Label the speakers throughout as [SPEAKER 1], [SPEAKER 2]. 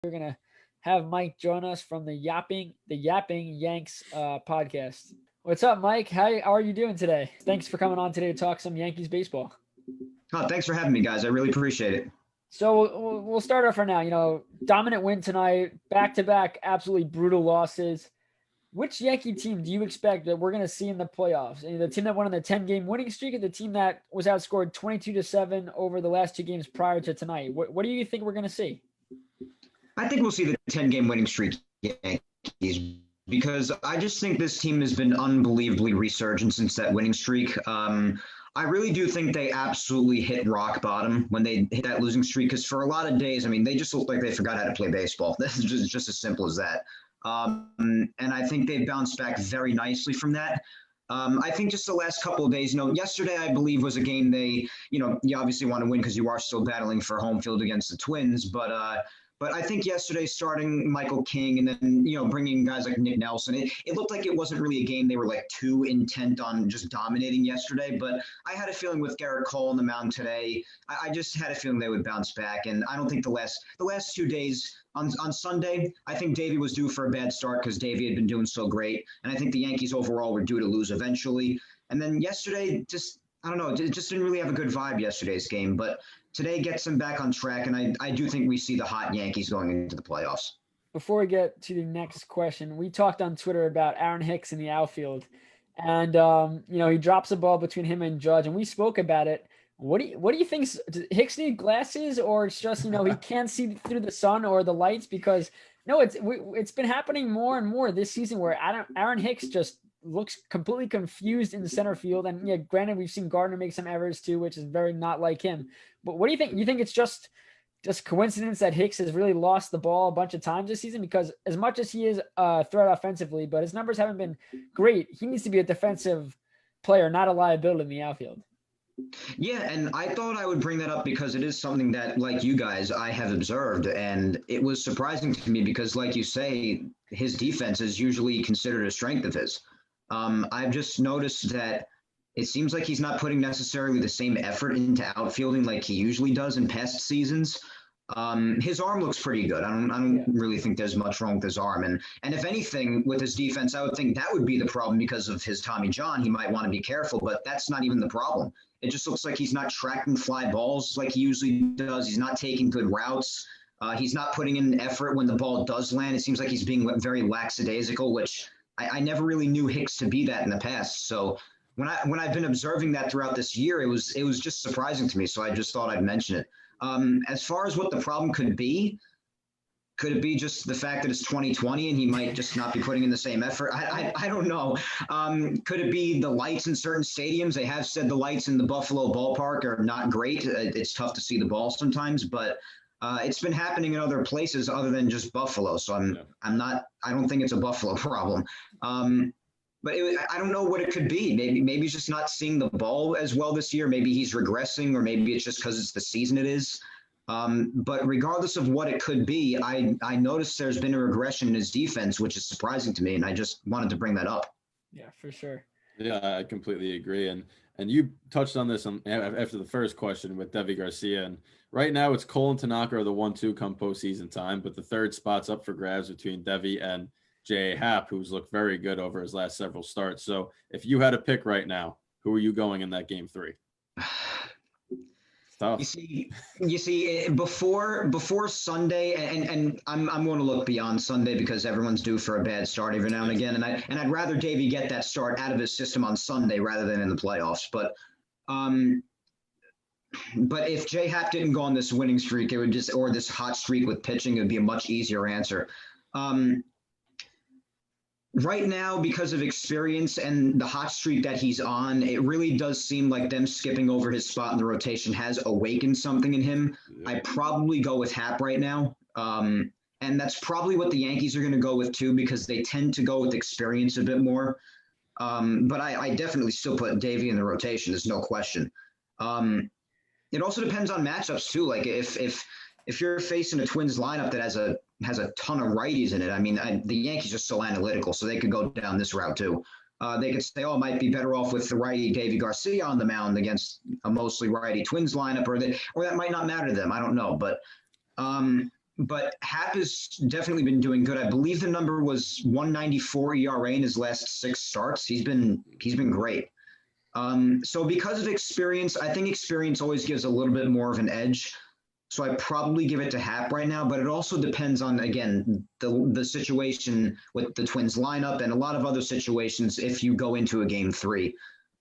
[SPEAKER 1] We're gonna have Mike join us from the Yapping Yanks podcast. What's up, Mike? How are you doing today? Thanks for coming on today to talk some Yankees baseball.
[SPEAKER 2] Oh, thanks for having me, guys. I really appreciate it.
[SPEAKER 1] So we'll start off for now. Dominant win tonight, back to back, absolutely brutal losses. Which Yankee team do you expect that we're going to see in the playoffs? The team that won on the 10-game winning streak, or the team that was outscored 22-7 over the last two games prior to tonight? What do you think we're going to see?
[SPEAKER 2] I think we'll see the 10-game winning streak Yankees because I just think this team has been unbelievably resurgent since that winning streak. I really do think they absolutely hit rock bottom when they hit that losing streak because for a lot of days, they just looked like they forgot how to play baseball. This is just as simple as that. And I think they've bounced back very nicely from that. I think just the last couple of days, yesterday I believe was a game you obviously want to win because you are still battling for home field against the Twins, but I think yesterday starting Michael King and then, bringing guys like Nick Nelson, it looked like it wasn't really a game they were too intent on just dominating yesterday. But I had a feeling with Gerrit Cole on the mound today, I just had a feeling they would bounce back. And I don't think the last 2 days on Sunday, I think Davey was due for a bad start because Davey had been doing so great. And I think the Yankees overall were due to lose eventually. And then yesterday, I don't know, it just didn't really have a good vibe yesterday's game. But today gets them back on track, and I do think we see the hot Yankees going into the playoffs.
[SPEAKER 1] Before we get to the next question, we talked on Twitter about Aaron Hicks in the outfield, and he drops a ball between him and Judge, and we spoke about it. What do you think? Does Hicks need glasses, or it's just he can't see through the sun or the lights? Because no, it's been happening more and more this season where Aaron Hicks just looks completely confused in the center field. And yeah, granted, we've seen Gardner make some errors too, which is very not like him. But what do you think? You think it's just coincidence that Hicks has really lost the ball a bunch of times this season? Because as much as he is a threat offensively, but his numbers haven't been great, he needs to be a defensive player, not a liability in the outfield.
[SPEAKER 2] Yeah, and I thought I would bring that up because it is something that, like you guys, I have observed, and it was surprising to me because, like you say, his defense is usually considered a strength of his. I've just noticed that it seems like he's not putting necessarily the same effort into outfielding like he usually does in past seasons. His arm looks pretty good. I don't really think there's much wrong with his arm. And if anything, with his defense, I would think that would be the problem because of his Tommy John. He might want to be careful, but that's not even the problem. It just looks like he's not tracking fly balls like he usually does. He's not taking good routes. He's not putting in effort when the ball does land. It seems like he's being very lackadaisical, which I never really knew Hicks to be that in the past. So when I've been observing that throughout this year, it was just surprising to me. So I just thought I'd mention it. As far as what the problem could it be just the fact that it's 2020 and he might just not be putting in the same effort? I don't know. Could it be the lights in certain stadiums? They have said the lights in the Buffalo ballpark are not great. It's tough to see the ball sometimes, but it's been happening in other places other than just Buffalo. So I don't think it's a Buffalo problem. But I don't know what it could be. Maybe he's just not seeing the ball as well this year. Maybe he's regressing, or maybe it's just because it's the season it is. But regardless of what it could be, I noticed there's been a regression in his defense, which is surprising to me, and I just wanted to bring that up.
[SPEAKER 1] Yeah, for sure.
[SPEAKER 3] Yeah, I completely agree. And you touched on this after the first question with Deivi Garcia. And right now it's Cole and Tanaka are the 1-2 come postseason time, but the third spot's up for grabs between Deivi and J.A. Happ, who's looked very good over his last several starts. So if you had a pick right now, who are you going in that game 3?
[SPEAKER 2] You see, before Sunday, and I'm going to look beyond Sunday because everyone's due for a bad start every now and again, and I'd rather Davey get that start out of his system on Sunday rather than in the playoffs. But if J Happ didn't go on this winning streak, it would or this hot streak with pitching, it would be a much easier answer. Right now, because of experience and the hot streak that he's on, it really does seem like them skipping over his spot in the rotation has awakened something in him. Yeah. I'd probably go with Happ right now. And that's probably what the Yankees are going to go with too, because they tend to go with experience a bit more. But I definitely still put Davey in the rotation. There's no question. It also depends on matchups too. Like if you're facing a Twins lineup that has a ton of righties in it, the Yankees are so analytical, so they could go down this route too. They could say, it might be better off with the righty Deivi Garcia on the mound against a mostly righty Twins lineup, or that might not matter to them. I don't know, but but Hap has definitely been doing good. I believe the number was 194 ERA in his last 6 starts. He's been great. So because of experience, I think experience always gives a little bit more of an edge. So I probably give it to Hap right now, but it also depends on, again, the situation with the Twins lineup and a lot of other situations if you go into a game 3.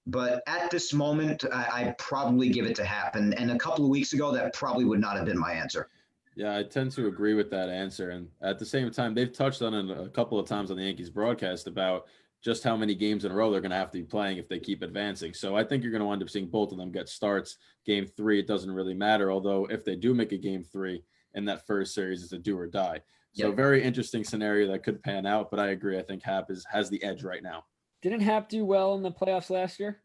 [SPEAKER 2] But at this moment, I probably give it to Hap. And a couple of weeks ago, that probably would not have been my answer.
[SPEAKER 3] Yeah, I tend to agree with that answer. And at the same time, they've touched on it a couple of times on the Yankees broadcast about just how many games in a row they're going to have to be playing if they keep advancing. So I think you're going to wind up seeing both of them get starts. Game 3, it doesn't really matter. Although if they do make a game 3 in that first series, it's a do or die. So very interesting scenario that could pan out. But I agree. I think Hap has the edge right now.
[SPEAKER 1] Didn't Hap do well in the playoffs last year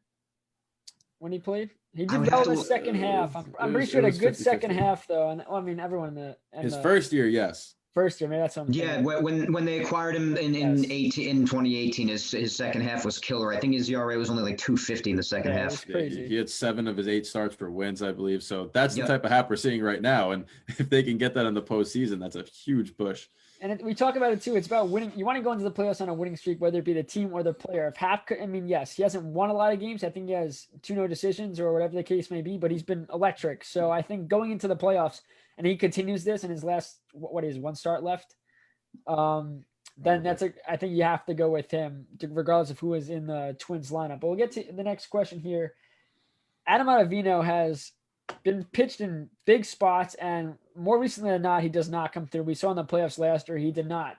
[SPEAKER 1] when he played? He did well in the second half. I'm pretty sure a good 50-50. Second half, though. And I mean, everyone in
[SPEAKER 3] his first year, yes.
[SPEAKER 1] First year, maybe that's something.
[SPEAKER 2] Yeah, when they acquired him in 2018, his second half was killer. I think his ERA was only like 2.50 in the second half.
[SPEAKER 1] It was crazy.
[SPEAKER 3] He had 7 of his 8 starts for wins, I believe. So that's the type of Hap we're seeing right now. And if they can get that in the postseason, that's a huge push.
[SPEAKER 1] And we talk about it too. It's about winning. You want to go into the playoffs on a winning streak, whether it be the team or the player. If Hap, I mean, yes, he hasn't won a lot of games. I think he has 2 no decisions or whatever the case may be, but he's been electric. So I think going into the playoffs, and he continues this in his last, what is 1 start left, then I think you have to go with him regardless of who is in the Twins lineup. But we'll get to the next question here. Adam Ottavino has been pitched in big spots, and more recently than not, he does not come through. We saw in the playoffs last year, he did not.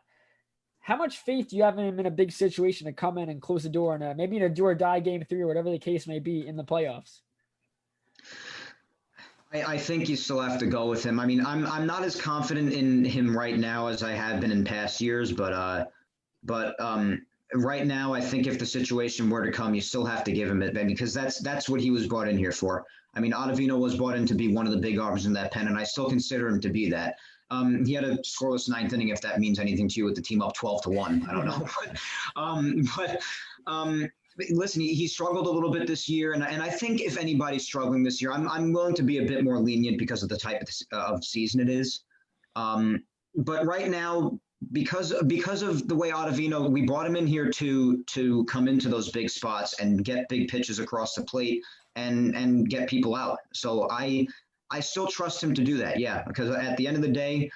[SPEAKER 1] How much faith do you have in him in a big situation to come in and close the door and maybe in a do or die game 3 or whatever the case may be in the playoffs?
[SPEAKER 2] I think you still have to go with him. I mean, I'm not as confident in him right now as I have been in past years, but right now I think if the situation were to come, you still have to give him it, because that's what he was brought in here for. I mean, Ottavino was brought in to be one of the big arms in that pen, and I still consider him to be that. He had a scoreless 9th inning, if that means anything to you, with the team up 12-1. I don't know. Listen, he struggled a little bit this year, and I think if anybody's struggling this year, I'm willing to be a bit more lenient because of the type of season it is. But right now, because of the way Ottavino, we brought him in here to come into those big spots and get big pitches across the plate and get people out. So I still trust him to do that, because at the end of the day,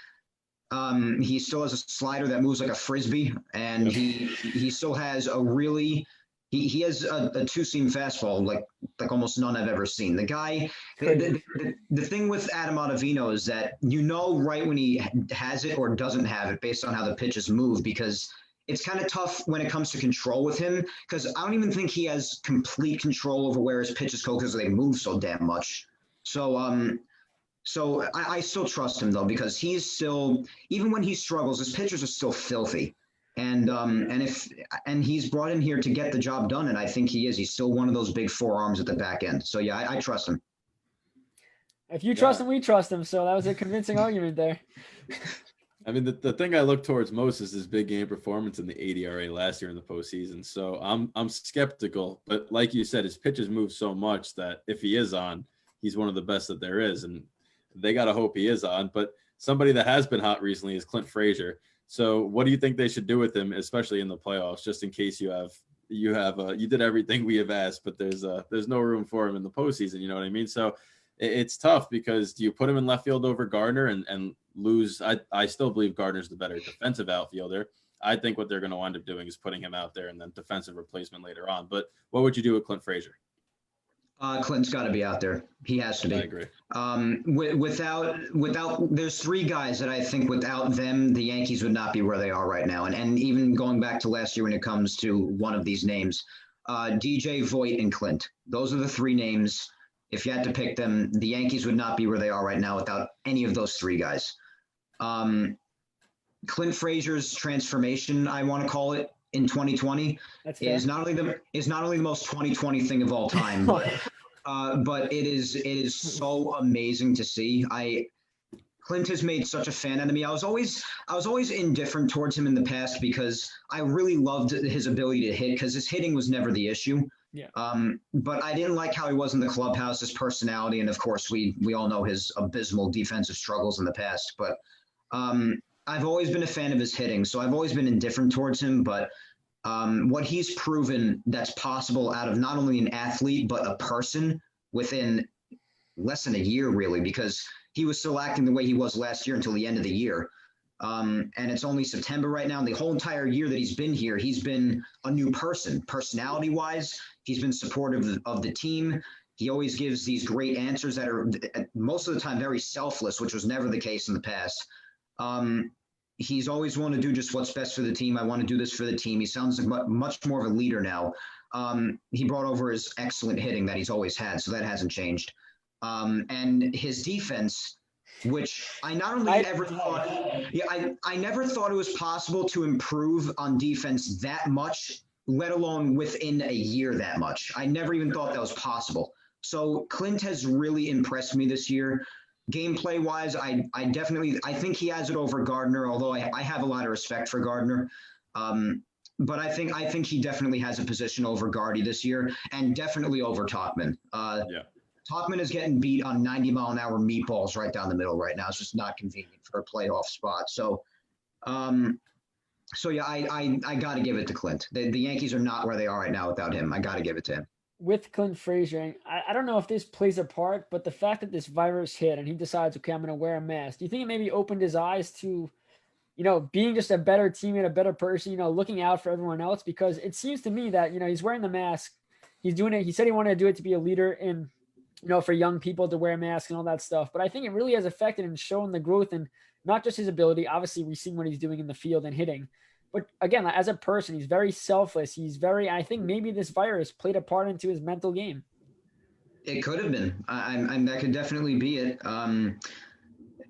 [SPEAKER 2] he still has a slider that moves like a frisbee, and he still has a really. He has a 2-seam fastball like almost none I've ever seen. The guy, the thing with Adam Ottavino is that right when he has it or doesn't have it based on how the pitches move, because it's kind of tough when it comes to control with him, because I don't even think he has complete control over where his pitches go because they move so damn much. So I still trust him though, because he's still, even when he struggles, his pitchers are still filthy. And he's brought in here to get the job done, and I think he is. He's still one of those big forearms at the back end. So yeah, I trust him.
[SPEAKER 1] If you trust him, we trust him. So that was a convincing argument there.
[SPEAKER 3] I mean, the thing I look towards most is his big game performance in the 80 ERA last year in the postseason. So I'm skeptical, but like you said, his pitches move so much that if he is on, he's one of the best that there is, and they got to hope he is on. But somebody that has been hot recently is Clint Frazier. So what do you think they should do with him, especially in the playoffs, just in case you did everything we have asked, but there's no room for him in the postseason. You know what I mean? So it's tough, because do you put him in left field over Gardner and lose? I still believe Gardner's the better defensive outfielder. I think what they're going to wind up doing is putting him out there and then defensive replacement later on. But what would you do with Clint Frazier?
[SPEAKER 2] Clinton's got to be out there. He has to be.
[SPEAKER 3] I agree.
[SPEAKER 2] Without, there's 3 guys that I think without them, the Yankees would not be where they are right now. And even going back to last year when it comes to one of these names, DJ, Voit, and Clint. Those are the 3 names. If you had to pick them, the Yankees would not be where they are right now without any of those 3 guys. Clint Frazier's transformation, I want to call it, in 2020 is not only the most 2020 thing of all time, but it is so amazing to see. Clint has made such a fan out of me. I was always indifferent towards him in the past because I really loved his ability to hit, because his hitting was never the issue.
[SPEAKER 1] Yeah.
[SPEAKER 2] But I didn't like how he was in the clubhouse, his personality, and of course we all know his abysmal defensive struggles in the past. But I've always been a fan of his hitting, so I've always been indifferent towards him. But what he's proven that's possible out of not only an athlete but a person within less than a year, really, because he was still acting the way he was last year until the end of the year. And it's only September right now. And the whole entire year that he's been here, he's been a new person, personality wise. He's been supportive of the team. He always gives these great answers that are most of the time very selfless, which was never the case in the past. He's always wanted to do just what's best for the team. I want to do this for the team. He sounds like much more of a leader now. He brought over his excellent hitting that he's always had, so that hasn't changed. And his defense, which I not only ever thought, I never thought it was possible to improve on defense that much, let alone within a year that much. I never even thought that was possible. So Clint has really impressed me this year. Gameplay wise, I think he has it over Gardner, although I have a lot of respect for Gardner. But I think he definitely has a position over Gardy this year, and definitely over Tauchman. Tauchman is getting beat on 90-mile-an-hour meatballs right down the middle right now. It's just not convenient for a playoff spot. So, yeah, I got to give it to Clint. The Yankees are not where they are right now without him. I got to give it to him.
[SPEAKER 1] With Clint Frazier, I don't know if this plays a part, but the fact that this virus hit and he decides, okay, I'm going to wear a mask, do you think it maybe opened his eyes to, being just a better teammate, a better person, looking out for everyone else? Because it seems to me that, he's wearing the mask. He's doing it. He said he wanted to do it to be a leader in, for young people to wear masks and all that stuff. But I think it really has affected and shown the growth and not just his ability. Obviously, we've seen what he's doing in the field and hitting. But again, as a person, he's very selfless. I think maybe this virus played a part into his mental game.
[SPEAKER 2] It could have been. That could definitely be it.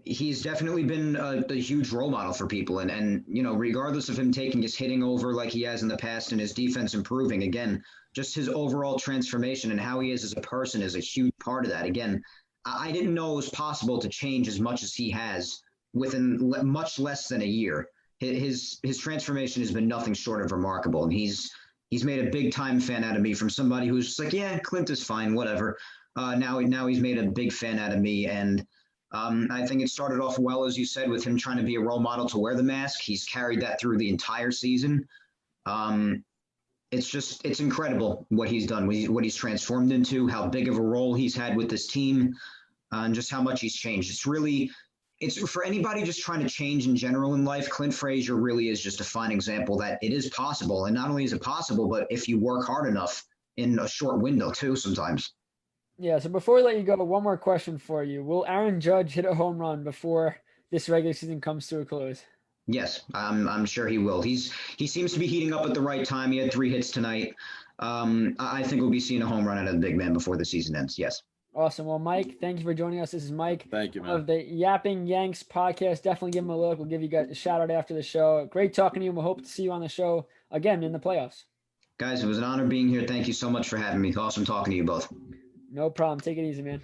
[SPEAKER 2] He's definitely been a huge role model for people. And regardless of him taking his hitting over like he has in the past and his defense improving, again, just his overall transformation and how he is as a person is a huge part of that. Again, I didn't know it was possible to change as much as he has within much less than a year. His transformation has been nothing short of remarkable. And he's made a big time fan out of me from somebody who's just like, yeah, Clint is fine, whatever. Now he's made a big fan out of me. And I think it started off well, as you said, with him trying to be a role model to wear the mask. He's carried that through the entire season. It's incredible what he's done, what he's transformed into, how big of a role he's had with this team, and just how much he's changed. It's for anybody just trying to change in general in life. Clint Frazier really is just a fine example that it is possible. And not only is it possible, but if you work hard enough in a short window too, sometimes.
[SPEAKER 1] Yeah. So before we let you go, one more question for you. Will Aaron Judge hit a home run before this regular season comes to a close?
[SPEAKER 2] Yes, I'm sure he will. He seems to be heating up at the right time. He had 3 hits tonight. I think we'll be seeing a home run out of the big man before the season ends. Yes.
[SPEAKER 1] Awesome. Well, Mike, thank you for joining us. This is Mike.
[SPEAKER 3] Thank you, man.
[SPEAKER 1] Of the Yapping Yanks podcast. Definitely give him a look. We'll give you guys a shout out after the show. Great talking to you. We'll hope to see you on the show again in the playoffs.
[SPEAKER 2] Guys, it was an honor being here. Thank you so much for having me. Awesome talking to you both.
[SPEAKER 1] No problem. Take it easy, man.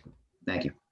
[SPEAKER 2] Thank you.